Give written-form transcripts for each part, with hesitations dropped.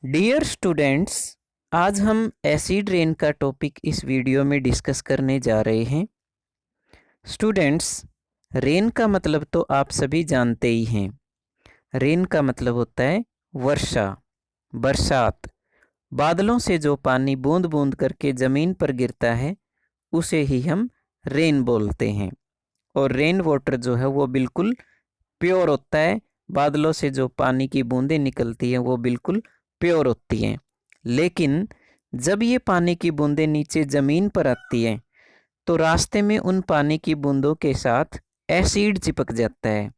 Dear students, आज हम acid rain का टॉपिक इस वीडियो में डिस्कस करने जा रहे हैं। स्टूडेंट्स, रेन का मतलब तो आप सभी जानते ही हैं। रेन का मतलब होता है वर्षा, बरसात। बादलों से जो पानी बूंद बूंद करके ज़मीन पर गिरता है उसे ही हम रेन बोलते हैं। और रेन वाटर जो है वो बिल्कुल प्योर होता है। बादलों से जो पानी की बूंदें निकलती हैं वो बिल्कुल प्योर होती हैं। लेकिन जब ये पानी की बूंदें नीचे ज़मीन पर आती हैं तो रास्ते में उन पानी की बूंदों के साथ एसिड चिपक जाता है।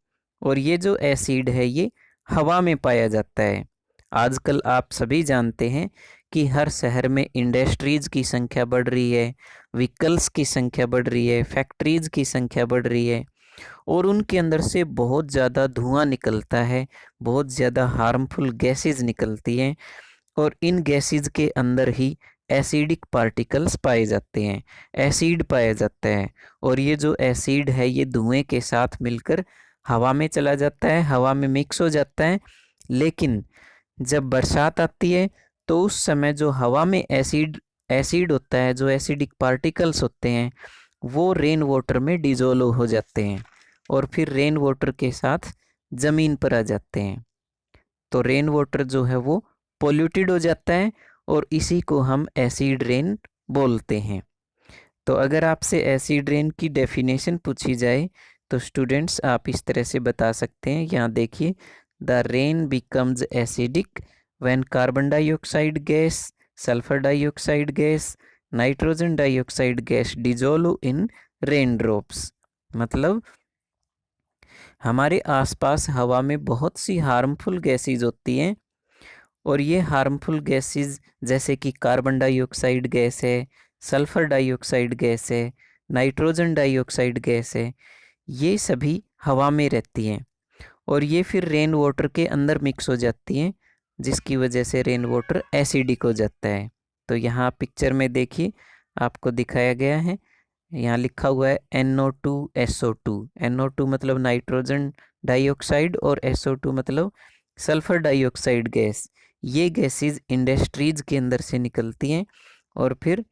और ये जो एसिड है ये हवा में पाया जाता है। आजकल आप सभी जानते हैं कि हर शहर में इंडस्ट्रीज़ की संख्या बढ़ रही है, व्हीकल्स की संख्या बढ़ रही है, फैक्ट्रीज़ की संख्या बढ़ रही है और उनके अंदर से बहुत ज़्यादा धुआं निकलता है, बहुत ज़्यादा हार्मफुल गैसेस निकलती हैं और इन गैसेस के अंदर ही एसिडिक पार्टिकल्स पाए जाते हैं, एसिड पाया जाता है। और ये जो एसिड है ये धुएं के साथ मिलकर हवा में चला जाता है, हवा में मिक्स हो जाता है। लेकिन जब बरसात आती है तो उस समय जो हवा में एसिड एसिड होता है, जो एसिडिक पार्टिकल्स होते हैं वो रेन वाटर में डिजोल्व हो जाते हैं और फिर रेन वाटर के साथ ज़मीन पर आ जाते हैं। तो रेन वाटर जो है वो पोल्यूटेड हो जाता है और इसी को हम एसिड रेन बोलते हैं। तो अगर आपसे एसिड रेन की डेफिनेशन पूछी जाए तो स्टूडेंट्स आप इस तरह से बता सकते हैं। यहाँ देखिए, the rain becomes acidic when carbon dioxide gas, sulphur dioxide gas, nitrogen dioxide gas dissolve in rain drops. मतलब हमारे आसपास हवा में बहुत सी हार्मफुल गैसेज होती हैं और ये हार्मफुल गैसेस जैसे कि कार्बन डाइऑक्साइड गैस है, सल्फर डाइऑक्साइड गैस है, नाइट्रोजन डाइऑक्साइड गैस है, ये सभी हवा में रहती हैं और ये फिर रेन वाटर के अंदर मिक्स हो जाती हैं जिसकी वजह से रेन वाटर एसिडिक हो जाता है। तो यहाँ पिक्चर में देखिए, आपको दिखाया गया है, यहाँ लिखा हुआ है NO2 SO2। NO2 मतलब नाइट्रोजन डाइऑक्साइड और SO2 मतलब सल्फर डाइऑक्साइड गैस। ये गैसेस इंडस्ट्रीज़ के अंदर से निकलती हैं और फिर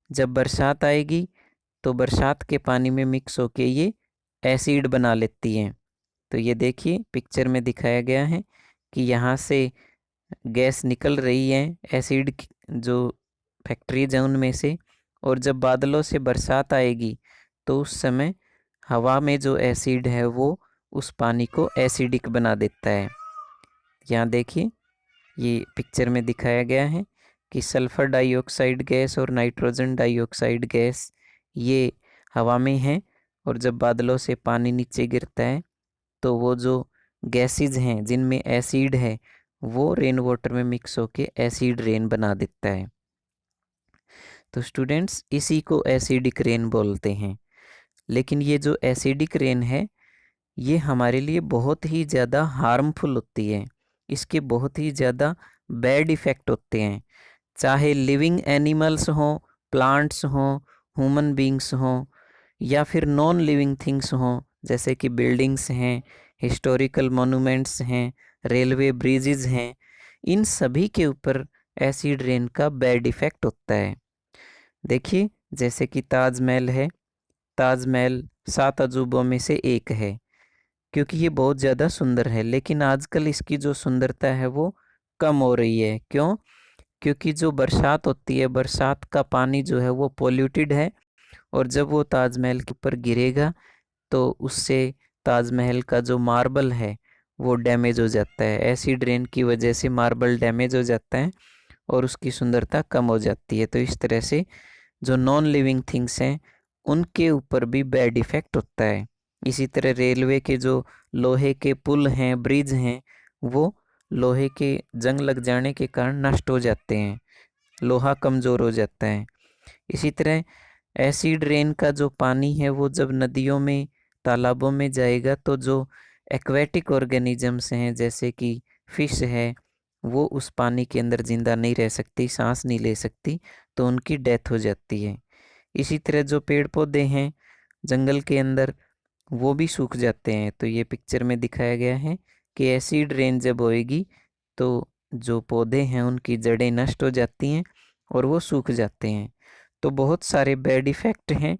जब बरसात आएगी तो बरसात के पानी में मिक्स होके ये एसिड बना लेती हैं। तो ये देखिए पिक्चर में दिखाया गया है कि यहाँ से गैस निकल रही है एसिड जो फैक्ट्रीज हैं उनमें से, और जब बादलों से बरसात आएगी तो उस समय हवा में जो एसिड है वो उस पानी को एसिडिक बना देता है। यहाँ देखिए, ये पिक्चर में दिखाया गया है कि सल्फर डाइऑक्साइड गैस और नाइट्रोजन डाइऑक्साइड गैस ये हवा में है और जब बादलों से पानी नीचे गिरता है तो वो जो गैसेज हैं जिनमें एसिड है वो रेन वाटर में मिक्स होके एसिड रेन बना देता है। तो स्टूडेंट्स, इसी को एसिडिक रेन बोलते हैं। लेकिन ये जो एसिडिक रेन है ये हमारे लिए बहुत ही ज़्यादा हार्मफुल होती है। इसके बहुत ही ज़्यादा बैड इफ़ेक्ट होते हैं, चाहे लिविंग एनिमल्स हों, प्लांट्स हों, ह्यूमन बींग्स हों या फिर नॉन लिविंग थिंग्स हों, जैसे कि बिल्डिंग्स हैं, हिस्टोरिकल मोनूमेंट्स हैं, रेलवे ब्रिजेज़ हैं। इन सभी के ऊपर एसिड रेन का बैड इफ़ेक्ट होता है। देखिए, जैसे कि ताजमहल है। ताजमहल 7 अजूबों में से एक है क्योंकि ये बहुत ज़्यादा सुंदर है, लेकिन आजकल इसकी जो सुंदरता है वो कम हो रही है। क्यों? क्योंकि जो बरसात होती है, बरसात का पानी जो है वो पोल्यूटेड है और जब वो ताजमहल के ऊपर गिरेगा तो उससे ताजमहल का जो मार्बल है वो डैमेज हो जाता है। एसिड रेन की वजह से मार्बल डैमेज हो जाता है और उसकी सुंदरता कम हो जाती है। तो इस तरह से जो नॉन लिविंग थिंग्स हैं उनके ऊपर भी बैड इफ़ेक्ट होता है। इसी तरह रेलवे के जो लोहे के पुल हैं, ब्रिज हैं, वो लोहे के जंग लग जाने के कारण नष्ट हो जाते हैं, लोहा कमज़ोर हो जाता है। इसी तरह एसिड रेन का जो पानी है वो जब नदियों में, तालाबों में जाएगा तो जो एक्वेटिक ऑर्गेनिजम्स हैं जैसे कि फ़िश है वो उस पानी के अंदर ज़िंदा नहीं रह सकती, सांस नहीं ले सकती, तो उनकी डेथ हो जाती है। इसी तरह जो पेड़ पौधे हैं जंगल के अंदर वो भी सूख जाते हैं। तो ये पिक्चर में दिखाया गया है कि एसिड रेन जब होएगी तो जो पौधे हैं उनकी जड़ें नष्ट हो जाती हैं और वो सूख जाते हैं। तो बहुत सारे बैड इफ़ेक्ट हैं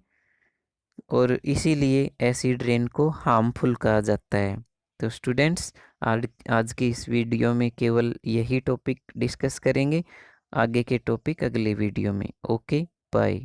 और इसीलिए एसिड रेन को हार्मफुल कहा जाता है। तो स्टूडेंट्स, आज की इस वीडियो में केवल यही टॉपिक डिस्कस करेंगे। आगे के टॉपिक अगले वीडियो में। Okay, bye.